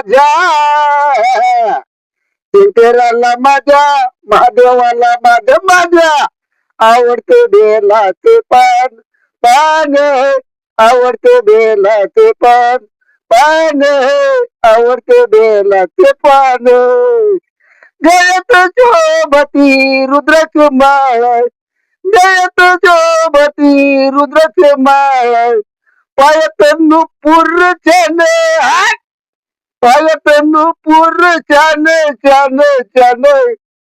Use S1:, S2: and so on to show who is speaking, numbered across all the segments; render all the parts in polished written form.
S1: माझ्या, शंकराला माझ्या, महादेवाला माझ्या माझ्या आवडते बेलाचे पान, पान आवडते बेलाचे पान, पान आवडते बेलाचे पान. गळ्यात शोभती रुद्राची माळ, गळ्यात शोभती रुद्राची माळ, पायात नुपूर छान, पायात नुपूर छान छान छान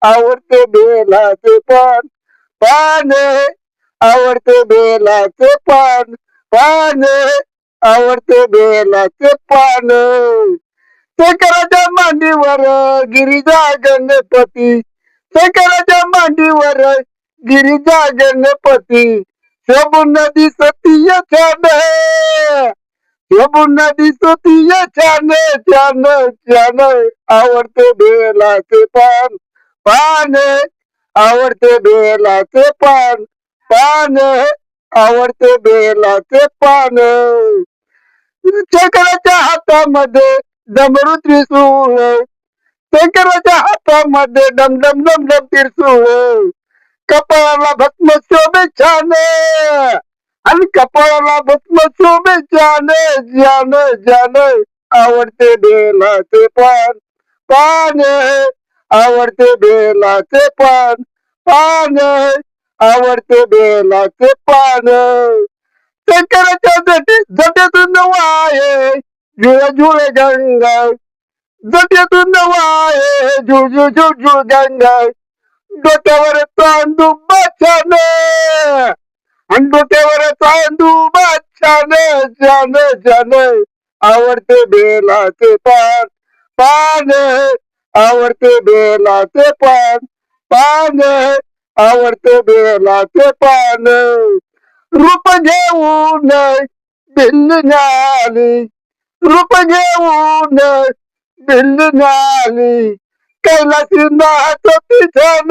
S1: आवडते बेलाचे पान, पान आवडते बेलाचे पान, पान आवडते बेलाचे पान. शंकराच्या मांडीवर गिरिजा गणपती, शंकराच्या मांडीवर गिरिजा गणपती, शोभून दिसतीय छान, शोभून दिसतीय छान छान छान आवडते बेलाचे पान, पान आवडते बेलाचे पान, पान आवडते बेलाचे पान. शंकराच्या हातामध्ये डमरू त्रिशूळ, शंकराच्या हातामध्ये डम डम डम डम त्रिशूळ, कपाळाला भस्म शोभे छान, आणि कपाळाला भस्म शोभे छान छान छान आवडते बेलाचे पान, पान आवडते बेलाचे पान, पान आवडते बेलाचे पान. शंकराच्या जटेतून वाहे झुळ झुळ गंगा, जटेतून वाहे झुळ झुळ झुळ झुळ गंगा, डोक्यावर चांदूबा छान, आणि डोक्यावर चांदूबा छान छान छान आवडते बेलाचे पान, पान आवडते बेलाचे पान, पान आवडते बेलाचे पान. रूप घेऊन भिल्ली, रूप घेऊन भिल्ली, कैलासी नाचती छान,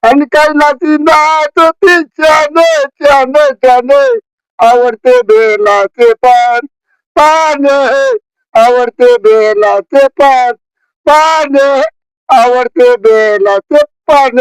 S1: आणि कैलासी नाचती छान छान छान आवडते बेलाचे पान, पान आवडते बेलाचे पान, पान आवडते बेलाचे पान.